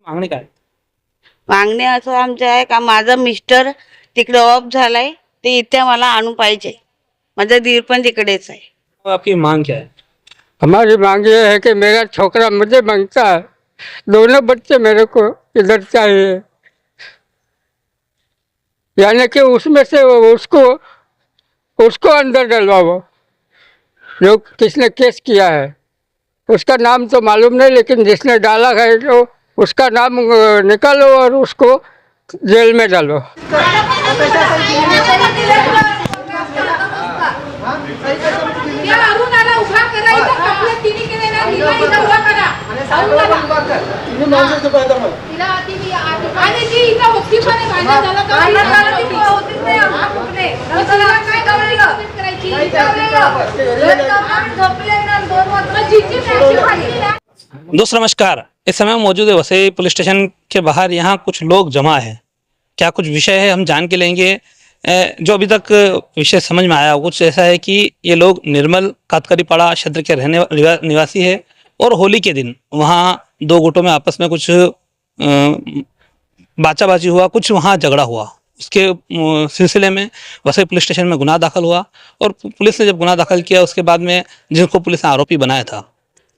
मागणी काय? मागणी असं आमचं आहे का माझा मिस्टर तिकडे ऑफ झालाय, ते इथे मला आणून पाहिजे. माझा दीर पण तिकडेच आहे. अब आपकी मांग क्या है? हमारी मांग ये है कि मेरा छोकरा मुझे मांगता है, दोनों बच्चे मेरे को इधर चाहिए, यानी कि उसमें से उसको उसको अंदर डलवाओ जो किसने केस किया है। उसका नाम तो मालूम नहीं, लेकिन जिसने डाला है तो उसका नाम निकालो और उसको जेल में डालो। दोस्तों नमस्कार, इस समय मौजूद है वसई पुलिस स्टेशन के बाहर। यहाँ कुछ लोग जमा है। क्या कुछ विषय है हम जान के लेंगे। जो अभी तक विषय समझ में आया कुछ ऐसा है कि ये लोग निर्मल कातकरीपाड़ा क्षेत्र के रहने निवासी है और होली के दिन वहाँ दो गुटों में आपस में कुछ बाचाबाची हुआ, कुछ वहाँ झगड़ा हुआ। उसके सिलसिले में वसई पुलिस स्टेशन में गुनाह दाखिल हुआ और पुलिस ने जब गुनाह दाखिल किया उसके बाद में जिनको पुलिस ने आरोपी बनाया था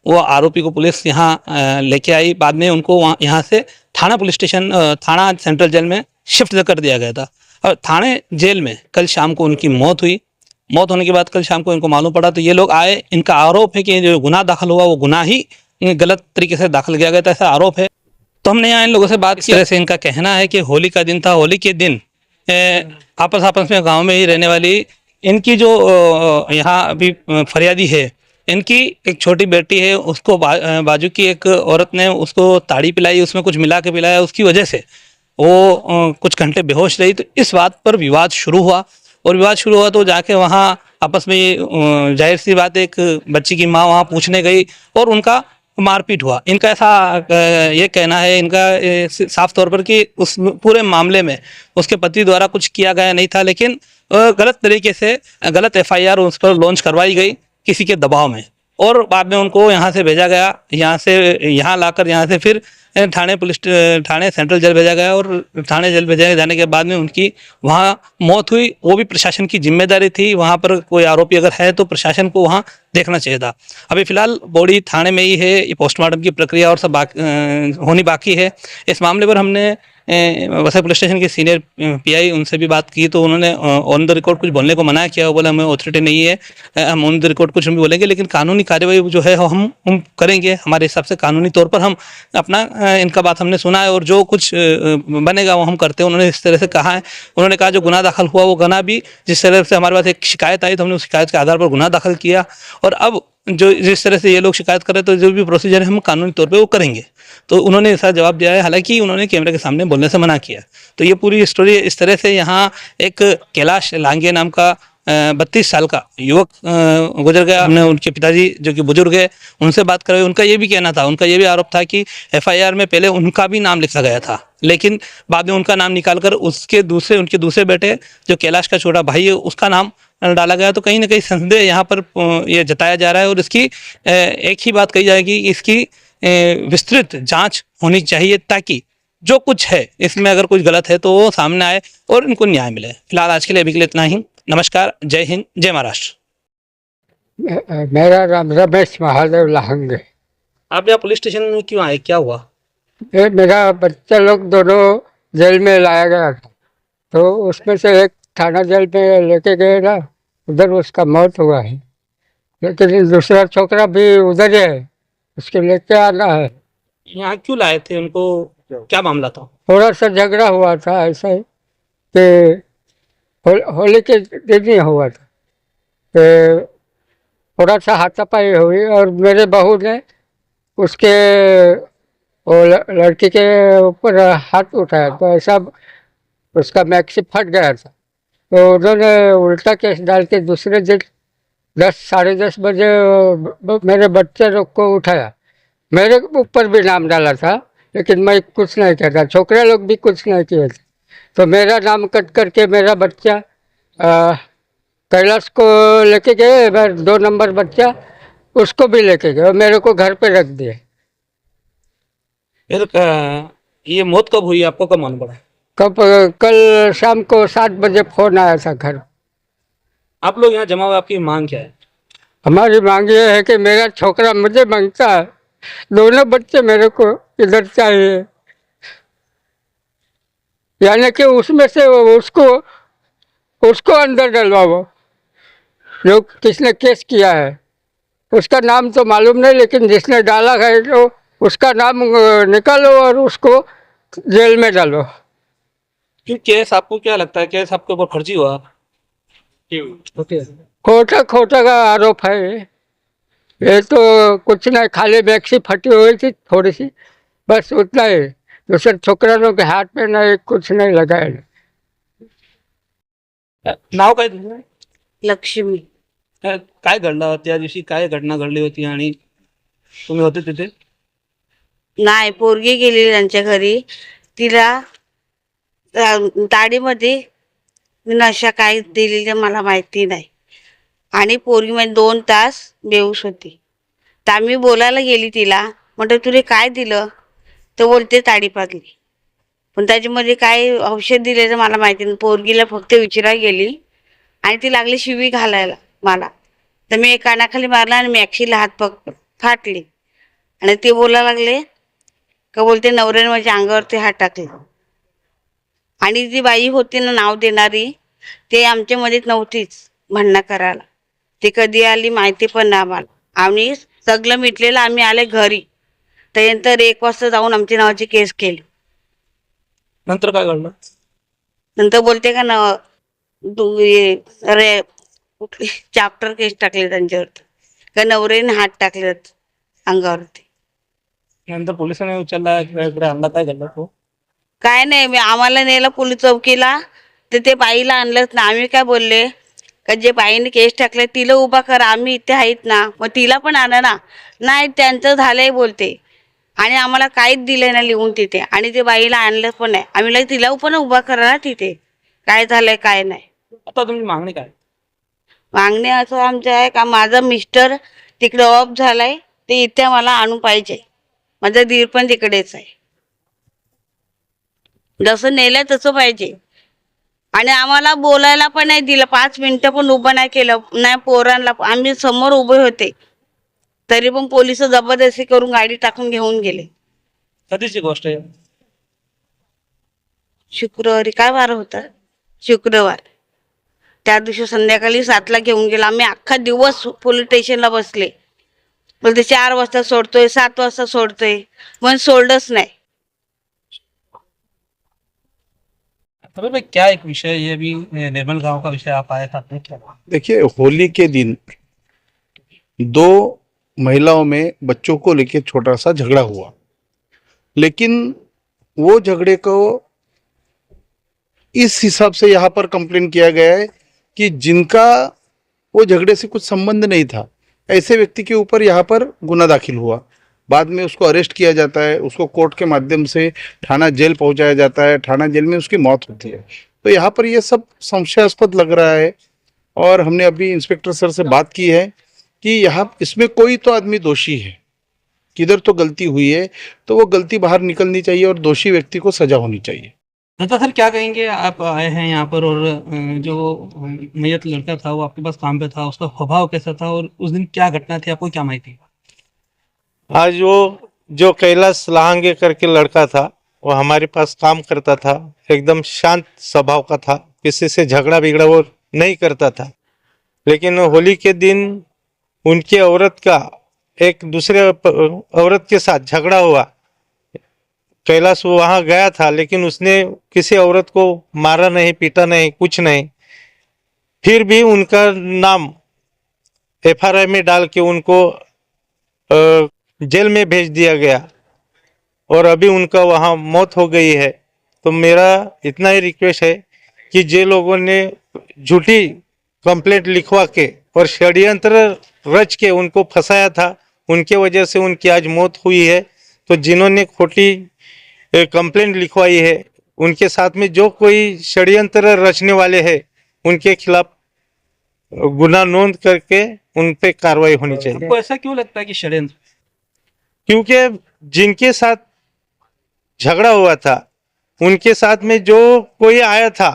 वो आरोपी को पुलिस यहाँ लेके आई। बाद में उनको वहाँ यहाँ से थाना पुलिस स्टेशन थाना सेंट्रल जेल में शिफ्ट कर दिया गया था। और थाने जेल में कल शाम को उनकी मौत हुई। मौत होने के बाद कल शाम को इनको मालूम पड़ा तो ये लोग आए। इनका आरोप है कि जो गुनाह दाखिल हुआ वो गुनाह ही गलत तरीके से दाखिल किया गया था, ऐसा आरोप है। तो हमने यहाँ इन लोगों से बात की। जैसे इनका कहना है कि होली का दिन था, होली के दिन आपस में गाँव में ही रहने वाली इनकी जो यहाँ अभी फरियादी है, इनकी एक छोटी बेटी है, उसको बाजू की एक औरत ने उसको ताड़ी पिलाई, उसमें कुछ मिला के पिलाया, उसकी वजह से वो कुछ घंटे बेहोश रही। तो इस बात पर विवाद शुरू हुआ और विवाद शुरू हुआ तो जाके वहाँ आपस में जाहिर सी बात एक बच्ची की माँ वहाँ पूछने गई और उनका मारपीट हुआ। इनका ऐसा ये कहना है इनका साफ तौर पर कि उस पूरे मामले में उसके पति द्वारा कुछ किया गया नहीं था, लेकिन गलत तरीके से गलत एफआईआर उस पर लॉन्च करवाई गई किसी के दबाव में और बाद में उनको यहाँ से भेजा गया। यहाँ लाकर यहाँ से फिर थाने सेंट्रल जेल भेजा गया और थाने जेल भेजे जाने के बाद में उनकी वहाँ मौत हुई। वो भी प्रशासन की जिम्मेदारी थी। वहाँ पर कोई आरोपी अगर है तो प्रशासन को वहाँ देखना चाहिए था। अभी फिलहाल बॉडी थाने में ही है, ये पोस्टमार्टम की प्रक्रिया और सब होनी बाकी है। इस मामले पर हमने वसई पुलिस स्टेशन के सीनियर पीआई उनसे भी बात की तो उन्होंने ऑन द रिकॉर्ड कुछ बोलने को मना किया। वो बोले हमें ऑथोरिटी नहीं है, हम ऑन द रिकॉर्ड कुछ भी बोलेंगे, लेकिन कानूनी कार्यवाही जो है हम करेंगे। हमारे हिसाब से कानूनी तौर पर हम अपना इनका बात हमने सुना है और जो कुछ बनेगा वो हम करते हैं। उन्होंने इस तरह से कहा है। उन्होंने कहा जो गुनाह दाखिल हुआ वो गुनाह भी जिस तरह से हमारे पास एक शिकायत आई तो हमने उस शिकायत के आधार पर गुनाह दाखिल किया और अब जो जिस तरह से ये लोग शिकायत कर रहे तो जो भी प्रोसीजर है हम कानूनी तौर पे वो करेंगे। तो उन्होंने ऐसा जवाब दिया है, हालांकि उन्होंने कैमरे के सामने बोलने से मना किया। तो ये पूरी स्टोरी इस तरह से यहाँ एक कैलाश लांगे नाम का 32 साल का युवक गुजर गया। हमने उनके पिताजी जो कि बुजुर्ग है उनसे बात करें। उनका ये भी कहना था, उनका ये भी आरोप था कि एफआईआर में पहले उनका भी नाम लिखा गया था, लेकिन बाद में उनका नाम निकालकर उनके दूसरे बेटे जो कैलाश का छोटा भाई है उसका नाम डाला गया। तो कहीं ना कहीं संदेह यहाँ पर ये जताया जा रहा है और इसकी एक ही बात कही जाएगी, इसकी विस्तृत जांच होनी चाहिए ताकि जो कुछ है इसमें अगर कुछ गलत है तो वो सामने आए और इनको न्याय मिले। फिलहाल आज के लिए अभी के लिए इतना ही। नमस्कार, जय हिंद, जय महाराष्ट्र। मेरा नाम रमेश महादेव लाहंगे। आप यहाँ पुलिस स्टेशन में क्यों आए, क्या हुआ? ये मेरा बच्चा लोग दोनों जेल में लाया गया था, तो उसमें से एक थाना जेल में लेके गए ना, उधर उसका मौत हुआ है, लेकिन दूसरा छोकरा भी उधर है, उसके लेके आना है। यहाँ क्यों लाए थे उनको, क्या मामला था? थोड़ा सा झगड़ा हुआ था ऐसा ही कि होली के दिन ही हुआ था कि थोड़ा सा हाथापाई हुई और मेरे बहू ने उसके वो लड़की के ऊपर हाथ उठाया तो ऐसा उसका मैक्सी फट गया था। तो उन्होंने उल्टा केस डाल के दूसरे दिन 10 साढ़े 10 बजे मेरे बच्चे लोग को उठाया। मेरे ऊपर भी नाम डाला था, लेकिन मैं कुछ नहीं कहता, छोकरे लोग भी कुछ नहीं किए थे। तो मेरा नाम कट करके मेरा बच्चा कैलाश को लेके गए, 2 नंबर बच्चा उसको भी लेके गए और मेरे को घर पे रख दिए। फिर ये मौत कब हुई, आपको कब मालूम पड़ा? कल शाम को 7 बजे फोन आया था घर। आप लोग यहाँ जमा हुए, आपकी मांग क्या है? हमारी मांग ये है कि मेरा छोकरा मुझे मांगता है, दोनों बच्चे मेरे को इधर चाहिए, यानी कि उसमें से उसको उसको अंदर डलवाओ जो किसने केस किया है। उसका नाम तो मालूम नहीं, लेकिन जिसने डाला है तो उसका नाम निकालो और उसको जेल में डालो। क्यों केस, आपको क्या लगता है केस आपके ऊपर फर्जी हुआ? खोटा खोटा का आरोप है ये तो कुछ नहीं, खाली मैक्सी फटी हुई थी थोड़ी सी, बस उतना ही। दूसरे छोकरानों के हाथ में नहीं, कुछ नहीं लगा है। नाव काय तुझं? लक्ष्मी. काय घडलं त्या दिवशी, काय घटना घडली होती आणि तुम्ही होते तिथे? नाही, पोरगी गेलेली त्यांच्या घरी. तिला ताडीमध्ये नशा काय दिलेली मला माहिती नाही. आणि पोरगी मध्ये 2 तास बेहोश होती. तर आम्ही बोलायला गेली तिला, म्हटलं तुला काय दिलं? तर बोलते ताडी पाजली. पण त्याच्यामध्ये काय औषध दिलेलं मला माहिती नाही. पोरगीला फक्त विचारायला गेली आणि ती लागली शिवी घालायला मला. तर मी कानाखाली मारला आणि मॅक्सीला हात पकडून फाटली. आणि ते बोलायला लागले का, बोलते नवऱ्याने माझ्या अंगावरती हात टाकले. आणि जी बाई होती ना नाव देणारी, ते आमच्यामध्ये नव्हतीच भांडणं करायला. ती कधी आली माहिती पण नाही आम्हाला. आम्ही सगळं मिटलेलं, आम्ही आले घरी. त्यानंतर 1 वाजता जाऊन आमची नावाची केस केली. नंतर काय घडलं? नंतर बोलते का ना अरे कुठली चॅप्टर केस टाकले त्यांच्यावरती, का नवऱ्याने हात टाकलेत अंगावरती. नंतर पोलिसांनी उचलला इकडे आणला, काय घडलं तो? काय नाही, मी आम्हाला नेलं पोलीस चौकीला, तर ते बाईला आणलंच ना. आम्ही काय बोलले का, जे बाईने केस टाकले तिला उभा करा, आम्ही इथे आहेत ना, मग तिला पण आणा ना. नाही, त्यांचं झालंय बोलते. आणि आम्हाला काहीच दिलं नाही लिहून तिथे. आणि ते बाईला आणलं पण नाही. आम्ही लगे तिला पण उभा करा ना तिथे, काय झालंय काय नाही. आता तुमची मागणी काय? मागणी असं आमचं आहे का, माझा मिस्टर तिकडे ऑफ झालाय, ते इथे मला आणून पाहिजे. माझा दीर पण तिकडेच आहे. जसं नेलं तसं पाहिजे. आणि आम्हाला बोलायला पण नाही दिलं, 5 मिनिटं पण उभं नाही केलं. नाही पोरांना, आम्ही समोर उभे होते तरी पण पोलिस जबरदस्ती करून गाडी टाकून घेऊन गेले. कधीची गोष्ट आहे? शुक्रवारी, काय वार होता? शुक्रवार. त्या दिवशी संध्याकाळी 7ला घेऊन गेला. आम्ही अख्खा दिवस पोलीस स्टेशनला बसले. बोलते 4 वाजता सोडतोय, 7 वाजता सोडतोय, पण सोडलंच नाही. तभी भाई क्या एक विषय, ये भी निर्मल गांव का विषय आप आए साथ में, क्या? देखिए, होली के दिन 2 महिलाओं में बच्चों को लेके छोटा सा झगड़ा हुआ, लेकिन वो झगड़े को इस हिसाब से यहाँ पर कंप्लेन किया गया है कि जिनका वो झगड़े से कुछ संबंध नहीं था, ऐसे व्यक्ति के ऊपर यहाँ पर गुना दाखिल हुआ। बाद में उसको अरेस्ट किया जाता है, उसको कोर्ट के माध्यम से थाना जेल पहुंचाया जाता है, थाना जेल में उसकी मौत होती है। तो यहाँ पर ये सब संशयास्पद लग रहा है। और हमने अभी इंस्पेक्टर सर से बात की है कि यहाँ इसमें कोई तो आदमी दोषी है, किधर तो गलती हुई है, तो वो गलती बाहर निकलनी चाहिए और दोषी व्यक्ति को सजा होनी चाहिए। दादा सर, क्या कहेंगे, आप आए हैं यहाँ पर और जो मैयत लड़का था वो आपके पास काम पे था, उसका स्वभाव कैसा था और उस दिन क्या घटना थी, आपको क्या माहिती? आज वो जो कैलाश लहांगे करके लड़का था, वो हमारे पास काम करता था। एकदम शांत स्वभाव का था, किसी से झगड़ा बिगड़ा वो नहीं करता था। लेकिन होली के दिन उनकी औरत का एक दूसरे औरत के साथ झगड़ा हुआ। कैलाश वो वहाँ गया था, लेकिन उसने किसी औरत को मारा नहीं, पीटा नहीं, कुछ नहीं। फिर भी उनका नाम FRI में डाल के उनको जेल में भेज दिया गया और अभी उनका वहाँ मौत हो गई है। तो मेरा इतना ही रिक्वेस्ट है कि जे लोगों ने झूठी कंप्लेंट लिखवा के और षड्यंत्र रच के उनको फंसाया था, उनके वजह से उनकी आज मौत हुई है। तो जिन्होंने खोटी कंप्लेंट लिखवाई है, उनके साथ में जो कोई षड्यंत्र रचने वाले हैं, उनके खिलाफ गुना नोंद करके उन पे कार्रवाई होनी चाहिए। आपको ऐसा क्यों लगता है कि षड्यंत्र? क्योंकि जिनके साथ झगड़ा हुआ था उनके साथ में जो कोई आया था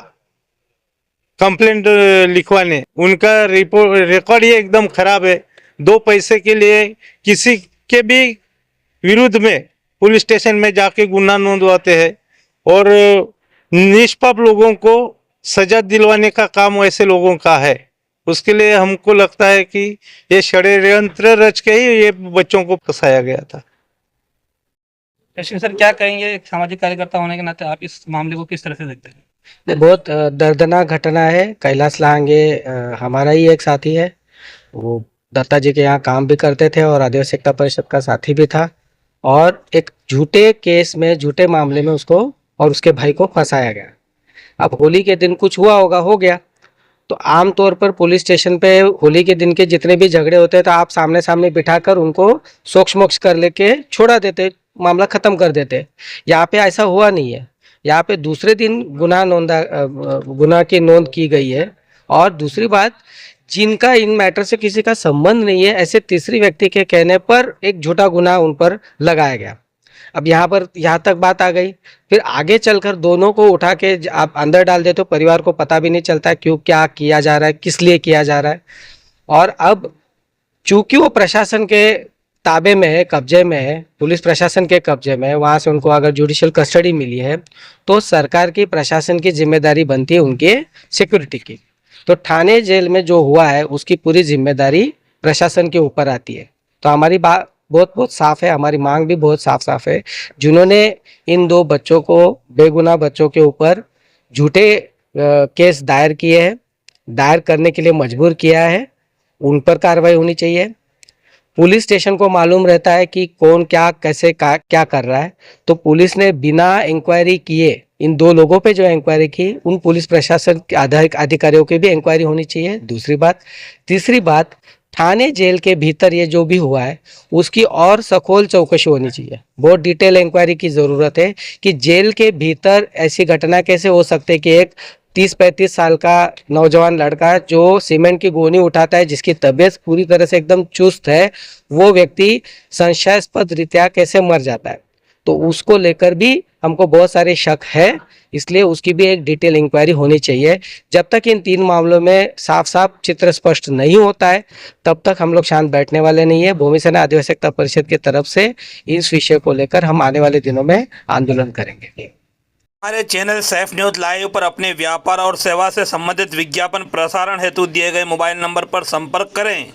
कंप्लेंट लिखवाने, उनका रिकॉर्ड ही एकदम खराब है। 2 पैसे के लिए किसी के भी विरुद्ध में पुलिस स्टेशन में जाके गुनाह नोंदवाते हैं और निष्पाप लोगों को सजा दिलवाने का काम ऐसे लोगों का है। उसके लिए हमको लगता है कि ये षड्यंत्र रच के ही ये बच्चों को फंसाया गया था। कृष्ण सर, क्या कहेंगे एक सामाजिक कार्यकर्ता होने के नाते आप इस मामले को किस तरह से देखते हैं? बहुत दर्दनाक घटना है। कैलाश लांगे हमारा ही एक साथी है। वो दत्ता जी के यहाँ काम भी करते थे और आदिवासी एकता परिषद का साथी भी था और एक झूठे केस में, झूठे मामले में उसको और उसके भाई को फंसाया गया। अब होली के दिन कुछ हुआ होगा, हो गया। तो आमतौर पर पुलिस स्टेशन पे होली के दिन के जितने भी झगड़े होते हैं तो आप सामने सामने बिठाकर उनको सोक्ष मोक्ष कर लेके छोड़ा देते, मामला खत्म कर देते। यहाँ पे ऐसा हुआ नहीं है। यहाँ पे दूसरे दिन गुनाह की नोंद की गई है और दूसरी बात, जिनका इन मैटर से किसी का संबंध नहीं है, ऐसे तीसरी व्यक्ति के कहने पर एक झूठा गुनाह उन पर लगाया गया। अब यहाँ तक बात आ गई। फिर आगे चलकर दोनों को उठा के आप अंदर डाल दे तो परिवार को पता भी नहीं चलता क्यों, क्या किया जा रहा है, किस लिए किया जा रहा है। और अब चूंकि वो प्रशासन के ताबे में है, कब्जे में है, पुलिस प्रशासन के कब्जे में है, वहाँ से उनको अगर जुडिशियल कस्टडी मिली है तो सरकार की, प्रशासन की जिम्मेदारी बनती है उनके सिक्योरिटी की। तो थाने जेल में जो हुआ है उसकी पूरी जिम्मेदारी प्रशासन के ऊपर आती है। तो हमारी बात बहुत साफ है, हमारी मांग भी बहुत साफ है। जिन्होंने इन 2 बच्चों को, बेगुनाह बच्चों के ऊपर झूठे केस दायर किए हैं, दायर करने के लिए मजबूर किया है, उन पर कार्रवाई होनी चाहिए। पुलिस स्टेशन को मालूम रहता है कि कौन क्या कैसे क्या कर रहा है, तो पुलिस ने बिना इंक्वायरी किए इन 2 लोगों पे जो इंक्वायरी की, उन पुलिस प्रशासन के अधिकारियों की भी इंक्वायरी होनी चाहिए। दूसरी बात, तीसरी बात, थाने जेल के भीतर ये जो भी हुआ है उसकी और सखोल चौकसी होनी चाहिए। बहुत डिटेल इंक्वायरी की ज़रूरत है कि जेल के भीतर ऐसी घटना कैसे हो सकती है कि एक 30-35 साल का नौजवान लड़का जो सीमेंट की गोनी उठाता है, जिसकी तबीयत पूरी तरह से एकदम चुस्त है, वो व्यक्ति संशयास्पद रीत्या कैसे मर जाता है। तो उसको लेकर भी हमको बहुत सारे शक है, इसलिए उसकी भी एक डिटेल इंक्वायरी होनी चाहिए। जब तक इन 3 मामलों में साफ साफ चित्र स्पष्ट नहीं होता है तब तक हम लोग शांत बैठने वाले नहीं है। भूमि सेना आदिवासी एकता परिषद की तरफ से इस विषय को लेकर हम आने वाले दिनों में आंदोलन करेंगे। हमारे चैनल सैफ न्यूज लाइव पर अपने व्यापार और सेवा से संबंधित विज्ञापन प्रसारण हेतु दिए गए मोबाइल नंबर पर संपर्क करें।